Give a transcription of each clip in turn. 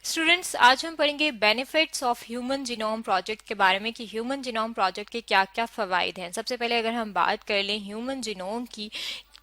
Students, आज हम पढ़ेंगे benefits of human genome project के बारे में कि ह्यूमन जीनोम प्रोजेक्ट के क्या क्या फ़वाइद हैं। सबसे पहले अगर हम बात कर लें ह्यूमन जीनोम की,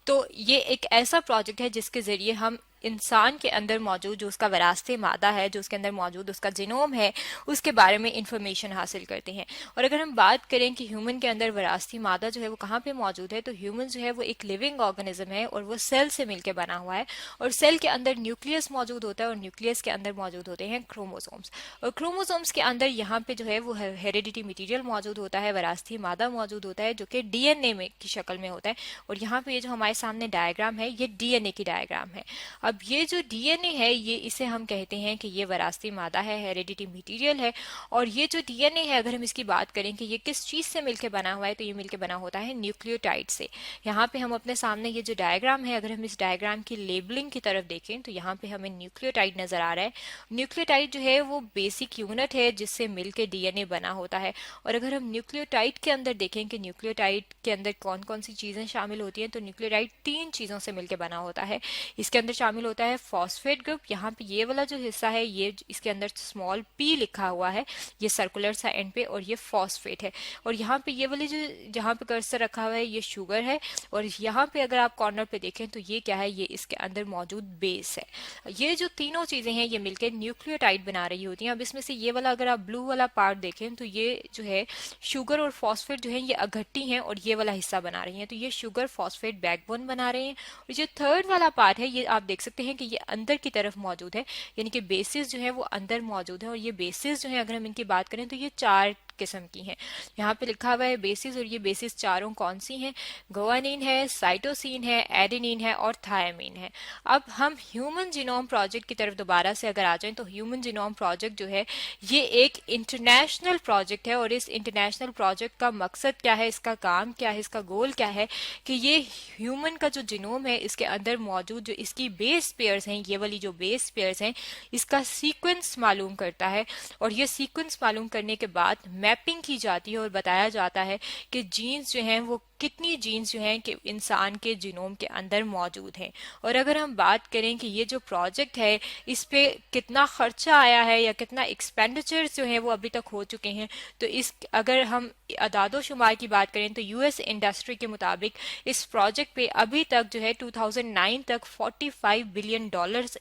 तो ये एक ऐसा प्रोजेक्ट है जिसके ज़रिए हम इंसान के अंदर मौजूद जो उसका विरासती मादा है, जो उसके अंदर मौजूद उसका जीनोम है, उसके बारे में इंफॉर्मेशन हासिल करते हैं। और अगर हम बात करें कि ह्यूमन के अंदर विरासती मादा जो है वो कहाँ पे मौजूद है, तो ह्यूमन जो है वो एक लिविंग ऑर्गेनिज्म है और वो सेल से मिलकर बना हुआ है। और सेल के अंदर न्यूक्लियस मौजूद होता है और न्यूक्लियस के अंदर मौजूद होते हैं क्रोमोसोम्स। और क्रोमोसोम्स के अंदर यहाँ पे जो है वो हेरिडिटी मटीरियल मौजूद होता है, विरासती मादा मौजूद होता है जो कि डीएनए में की शक्ल में होता है। और यहाँ पे ये जो हमारे सामने डायग्राम है ये डीएनए की डायग्राम है। अब ये जो डीएनए है ये इसे हम कहते हैं कि ये विरासती मादा है, हेरिडिटी मटीरियल है। और ये जो डीएनए है अगर हम इसकी बात करें कि ये किस चीज से मिलकर बना हुआ है, तो ये मिलकर बना होता है न्यूक्लियोटाइड से। यहाँ पे हम अपने सामने ये जो डायग्राम है, अगर हम इस डायग्राम की लेबलिंग की तरफ देखें तो यहाँ पे हमें न्यूक्लियोटाइड नजर आ रहा है। न्यूक्लियोटाइड जो है वो बेसिक यूनिट है जिससे मिलकर डीएनए बना होता है। और अगर हम न्यूक्लियोटाइड के अंदर देखें कि न्यूक्लियोटाइड के अंदर कौन कौन सी चीजें शामिल होती हैं, तो न्यूक्लियोटाइड 3 चीजों से मिलकर बना होता है। इसके अंदर शामिल होता है फॉस्फेट ग्रुप। यहाँ पे ये वाला जो हिस्सा है ये इसके अंदर स्मॉल पी लिखा हुआ है, ये सर्कुलर सा एंड पे, और ये फॉस्फेट है। और यहाँ पे ये वाली जो जहाँ पे कर्सर रखा हुआ है ये शुगर है। और यहाँ पे अगर आप कॉर्नर पे देखें तो ये क्या है, ये इसके अंदर मौजूद बेस है। ये जो तीनों चीजें हैं ये मिलकर न्यूक्लियोटाइड बना रही होती हैं। अब इसमें से ये वाला अगर आप ब्लू वाला पार्ट देखें तो ये जो है शुगर और फॉस्फेट जो है ये अघट्टी हैं और ये वाला हिस्सा बना रही हैं। तो ये शुगर फॉस्फेट बैकबोन बना रहे हैं। और जो थर्ड वाला पार्ट है ये आप देख सकते हैं कि ये अंदर की तरफ मौजूद है, यानी कि बेसिस जो है वो अंदर मौजूद है। और ये बेसिस जो है अगर हम इनकी बात करें तो ये 4 किस्म की हैं। यहाँ पे लिखा हुआ है बेसिस, और ये बेसिस चारों कौन सी हैं? गुआनिन है, साइटोसिन है, एडेनिन है और थायमिन है। अब हम ह्यूमन जीनोम प्रोजेक्ट की तरफ दोबारा से अगर आ जाएं तो ह्यूमन जीनोम प्रोजेक्ट जो है ये एक इंटरनेशनल प्रोजेक्ट है। और इस इंटरनेशनल प्रोजेक्ट का मकसद क्या है, इसका काम क्या है, इसका गोल क्या है कि ये ह्यूमन का जो जीनोम है इसके अंदर मौजूद जो इसकी बेस पेयर्स हैं, ये वाली जो बेस पेयर्स हैं, इसका सीक्वेंस मालूम करता है। और ये सीक्वेंस मालूम करने के बाद मैपिंग की जाती है और बताया जाता है कि जीन्स जो हैं वो कितनी जीन्स जो हैं कि इंसान के जीनोम के अंदर मौजूद हैं। और अगर हम बात करें कि ये जो प्रोजेक्ट है इस पे कितना खर्चा आया है या कितना एक्सपेंडिचर्स जो है वो अभी तक हो चुके हैं, तो इस अगर हम अदादो शुमार की बात करें तो यूएस इंडस्ट्री के मुताबिक इस प्रोजेक्ट पे अभी तक जो है 2009 तक $45 बिलियन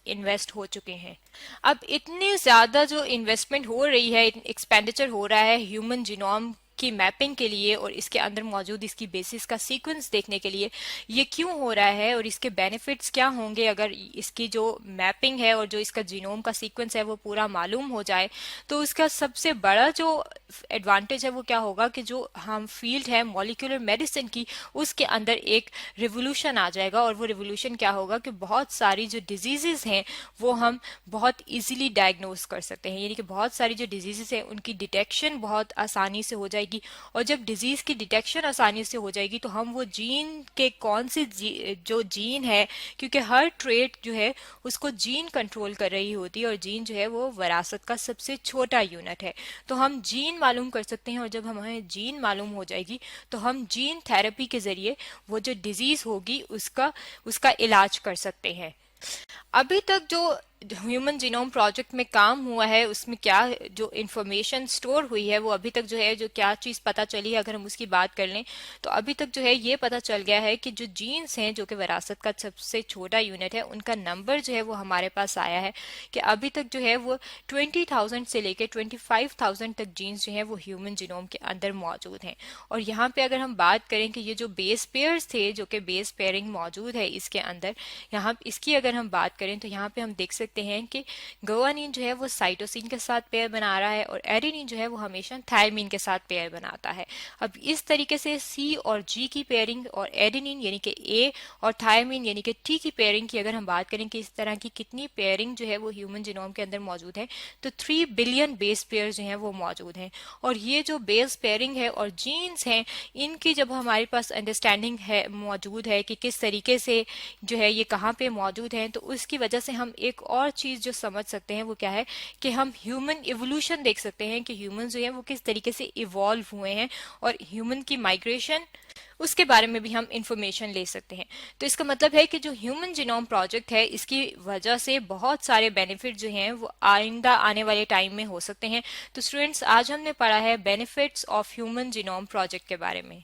इन्वेस्ट हो चुके हैं। अब इतनी ज्यादा जो इन्वेस्टमेंट हो रही है, एक्सपेंडिचर हो रहा है ह्यूमन जीनोम की मैपिंग के लिए और इसके अंदर मौजूद इसकी बेसिस का सीक्वेंस देखने के लिए, ये क्यों हो रहा है और इसके बेनिफिट्स क्या होंगे अगर इसकी जो मैपिंग है और जो इसका जीनोम का सीक्वेंस है वो पूरा मालूम हो जाए, तो उसका सबसे बड़ा जो एडवांटेज है वो क्या होगा कि जो हम फील्ड है मॉलिक्यूलर मेडिसिन की उसके अंदर एक रिवोल्यूशन आ जाएगा। और वो रिवोल्यूशन क्या होगा कि बहुत सारी जो डिजीजेज हैं वो हम बहुत इजीली डायग्नोज कर सकते हैं, यानी कि बहुत सारी जो डिजीजेस हैं उनकी डिटेक्शन बहुत आसानी से हो जाएगी। और जब डिजीज की डिटेक्शन आसानी से हो जाएगी तो हम वो जीन के कौन सी जो जीन है, क्योंकि हर ट्रेट जो है उसको जीन कंट्रोल कर रही होती है और जीन जो है वो विरासत का सबसे छोटा यूनिट है, तो हम जीन मालूम कर सकते हैं। और जब हमें जीन मालूम हो जाएगी तो हम जीन थेरेपी के जरिए वो जो डिजीज होगी उसका इलाज कर सकते हैं। अभी तक जो ह्यूमन जीनोम प्रोजेक्ट में काम हुआ है उसमें क्या जो इंफॉर्मेशन स्टोर हुई है वो अभी तक जो है जो क्या चीज पता चली है, अगर हम उसकी बात कर लें तो अभी तक जो है ये पता चल गया है कि जो जीन्स हैं जो कि विरासत का सबसे छोटा यूनिट है उनका नंबर जो है वो हमारे पास आया है कि अभी तक जो है वो 20,000 से लेकर 25,000 तक जीन्स जो है वो ह्यूमन जीनोम के अंदर मौजूद हैं। और यहाँ पे अगर हम बात करें कि ये जो बेस पेयर्स थे जो कि बेस पेयरिंग मौजूद है इसके अंदर, यहाँ इसकी अगर हम बात करें तो यहाँ पे हम देख सकते हैं कि गुआनिन जो है वो साइटोसिन के साथ पेयर बना रहा है और एडेनिन जो है वो हमेशा थायमिन के साथ पेयर बनाता है। अब इस तरीके से सी और जी की पेयरिंग और एडेनिन यानी कि ए और थायमिन यानी कि टी की पेयरिंग की अगर हम बात करें कि इस तरह की कितनी पेयरिंग जो है वो ह्यूमन जीनोम के अंदर मौजूद है, तो 3 बिलियन बेस पेयर जो है वो मौजूद हैं। और ये जो बेस पेयरिंग है और जीन्स हैं इनकी जब हमारे पास अंडरस्टैंडिंग है मौजूद है कि किस तरीके से जो है ये कहाँ पे मौजूद है, तो उसकी वजह से हम एक और चीज जो समझ सकते हैं वो क्या है कि हम ह्यूमन इवोल्यूशन देख सकते हैं कि ह्यूमन जो है वो किस तरीके से इवॉल्व हुए हैं, और ह्यूमन की माइग्रेशन उसके बारे में भी हम इंफॉर्मेशन ले सकते हैं। तो इसका मतलब है कि जो ह्यूमन जीनोम प्रोजेक्ट है इसकी वजह से बहुत सारे बेनिफिट जो हैं वो आइंदा आने वाले टाइम में हो सकते हैं। तो स्टूडेंट्स, आज हमने पढ़ा है benefits of human genome project के बारे में।